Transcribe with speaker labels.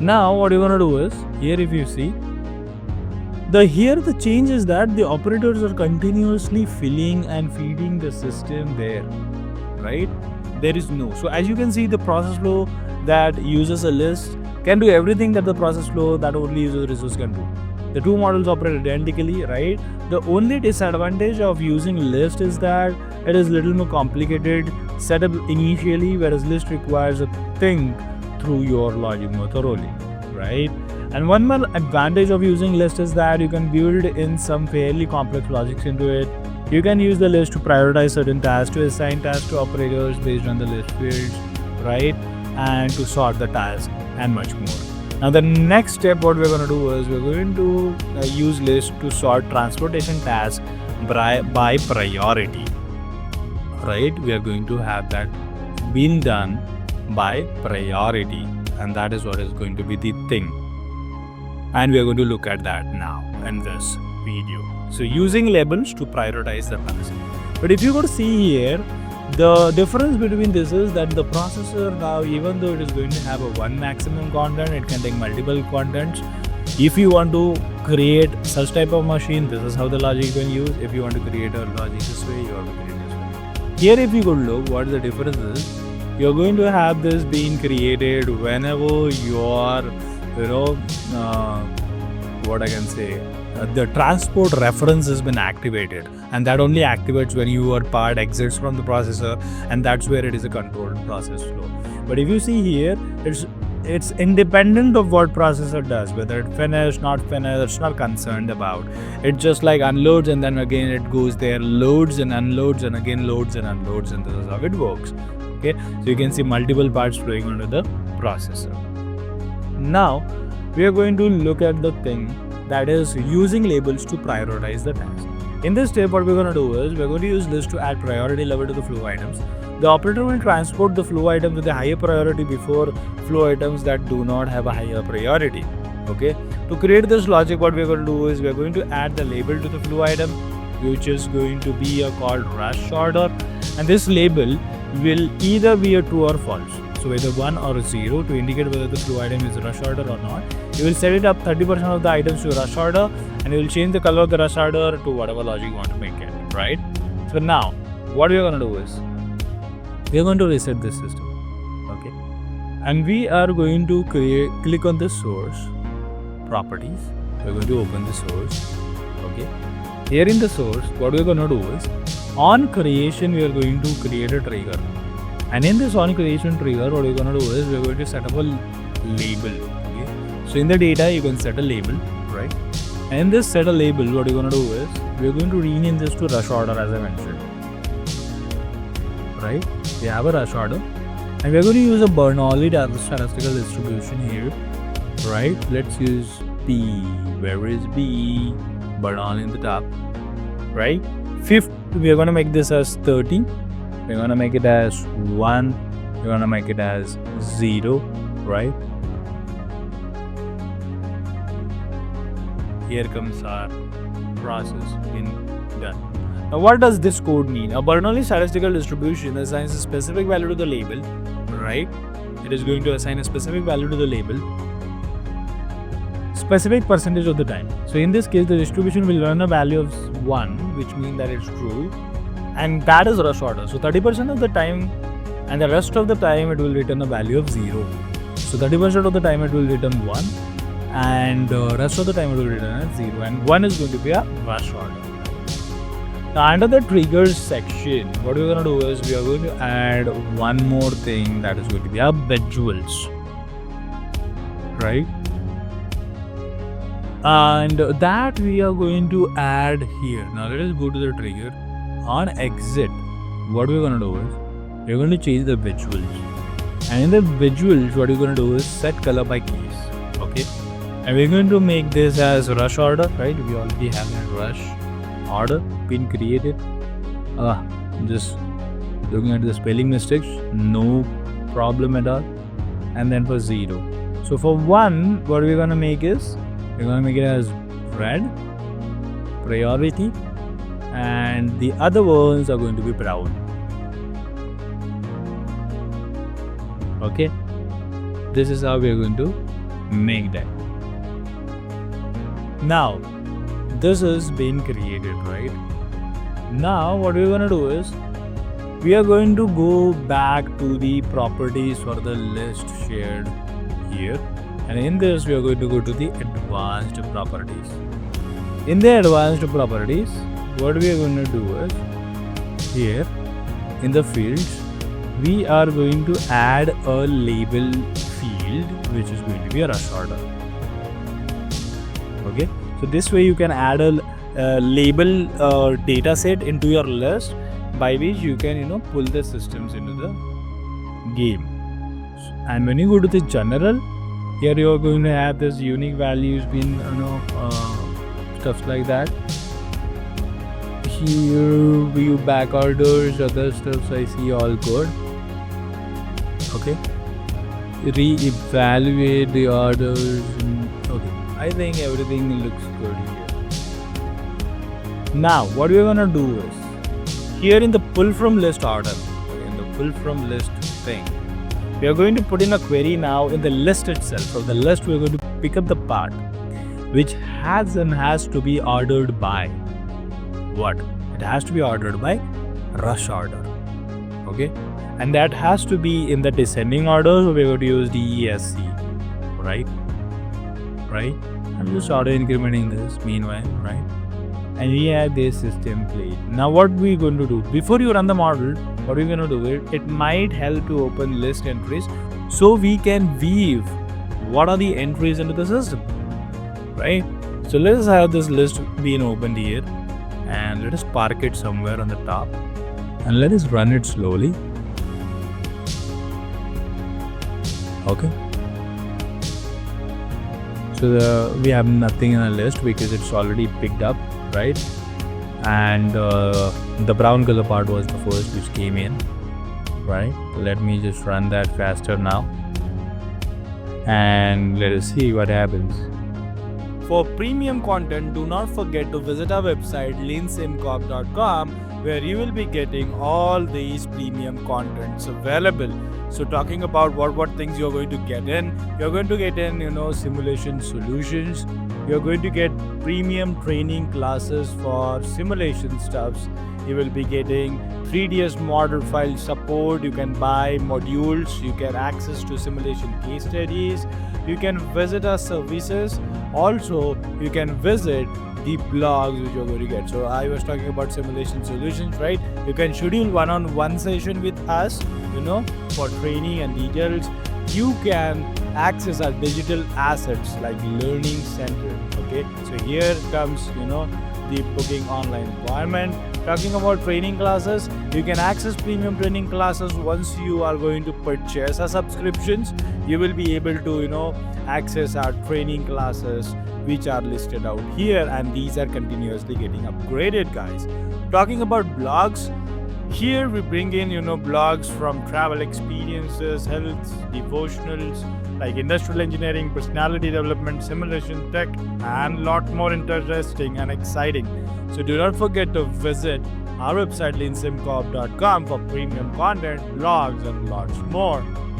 Speaker 1: Now what you're gonna do is, here if you see, the change is that the operators are continuously filling and feeding the system there, right? There is no. So as you can see, the process flow that uses a list can do everything that the process flow that only uses resource can do. The two models operate identically, right? The only disadvantage of using list is that it is little more complicated setup initially, whereas list requires a think through your logic more thoroughly, right? And one more advantage of using list is that you can build in some fairly complex logics into it. You can use the list to prioritize certain tasks, to assign tasks to operators based on the list fields, right? And to sort the task and much more. Now the next step what we're going to do is we're going to use list to sort transportation tasks by priority, right? We are going to have that being done by priority, and that is what is going to be the thing. And we are going to look at that now in this video. So using labels to prioritize the task. But if you go to see here, the difference between this is that the processor now, even though it is going to have a one maximum content, it can take multiple contents. If you want to create such type of machine, this is how the logic you can use. If you want to create a logic this way, you have to create this way. Here if you go look, what the difference is, you're going to have this being created whenever your what I can say, the transport reference has been activated, and that only activates when your part exits from the processor, and that's where it is a controlled process flow. But if you see here, it's independent of what processor does, whether it finished, not finished, it's not concerned about. It just like unloads and then again it goes there, loads and unloads and again loads and unloads, and this is how it works. Okay, so you can see multiple parts flowing onto the processor. Now we are going to look at the thing that is using labels to prioritize the task. In this step, what we're going to do is we're going to use list to add priority level to the flow items. The operator will transport the flow item with a higher priority before flow items that do not have a higher priority. Okay. To create this logic, what we're going to do is we're going to add the label to the flow item, which is going to be called rush order, and this label will either be a true or false. So either 1 or 0 to indicate whether the flow item is rush order or not. You will set it up 30% of the items to rush order, and you will change the color of the rush order to whatever logic you want to make it, right? So now, what we are going to do is, we are going to reset this system, okay? And we are going to click on the source, properties. We're going to open the source, okay? Here in the source, what we're going to do is, on creation, we are going to create a trigger. And in this on creation trigger, what we're going to do is we're going to set up a label. Okay? So in the data, you can set a label, right? And in this set a label, what you're going to do is we're going to rename this to rush order, as I mentioned. Right? We have a rush order, and we're going to use a Bernoulli statistical distribution here. Right? Let's use B. Where is B? Bernoulli in the top. Right? Fifth, we're going to make this as 30. We're going to make it as 1, we're going to make it as 0, right? Here comes our process in done. Now what does this code mean? A Bernoulli statistical distribution assigns a specific value to the label, right? It is going to assign a specific value to the label, specific percentage of the time. So in this case, the distribution will run a value of 1, which means that it's true. And that is rush order. So 30% of the time, and the rest of the time it will return a value of 0. So 30% of the time it will return 1, and the rest of the time it will return as 0. And 1 is going to be a rush order. Now under the triggers section, what we're going to do is we are going to add one more thing, that is going to be our visuals, right? And that we are going to add here. Now let us go to the trigger. On exit, what we're going to do is we're going to change the visuals, and in the visuals what we're going to do is set color by keys, okay? And we're going to make this as rush order, right? We already have that rush order been created. Just looking at the spelling mistakes, no problem at all. And then for 0, so for 1, what we're going to make is we're going to make it as red priority, and the other ones are going to be brown. Okay, this is how we are going to make that. Now this has been created, right? Now what we're gonna do is we are going to go back to the properties for the list shared here, and in this we are going to go to the advanced properties. In the advanced properties, what we are going to do is here in the fields we are going to add a label field which is going to be a rush order. Okay, so this way you can add a label data set into your list, by which you can pull the systems into the game. And when you go to the general, here you are going to have this unique values being stuff like that. Here view back orders, other stuff I see all good. Okay, re-evaluate the orders. Okay, I think everything looks good here. Now what we're gonna do is here in the pull from list order, in the pull from list thing, we are going to put in a query now in the list itself. From the list we are going to pick up the part which has to be ordered by what? It has to be ordered by rush order. Okay, and that has to be in the descending order, so we're going to use DESC, right? I'm just auto incrementing this meanwhile, right? And we have this system plate. Now what we're going to do, before you run the model, what we're going to do is, it might help to open list entries so we can weave what are the entries into the system, right? So let us have this list being opened here, and let us park it somewhere on the top, and let us run it slowly. Okay, so we have nothing in a list because it's already picked up, right? And the brown color part was the first which came in, right? Let me just run that faster now, and let us see what happens. For premium content, do not forget to visit our website Leansimcorp.com, where you will be getting all these premium contents available. So talking about what things you're going to get in, you're going to get in simulation solutions. You're going to get premium training classes for simulation stuffs. You will be getting 3ds model file support. You can buy modules. You get access to simulation case studies. You can visit our services. Also, you can visit the blogs which you're going to get. So I was talking about simulation solutions, right? You can schedule one-on-one session with us, for training and details. You can access our digital assets like learning center. Okay, so here comes the booking online environment. Talking about training classes, you can access premium training classes. Once you are going to purchase our subscriptions, you will be able to access our training classes which are listed out here, and these are continuously getting upgraded, guys. Talking about blogs, here we bring in blogs from travel experiences, health, devotionals, like industrial engineering, personality development, simulation tech, and lot more interesting and exciting. So do not forget to visit our website Leansimcorp.com for premium content, blogs, and lots more.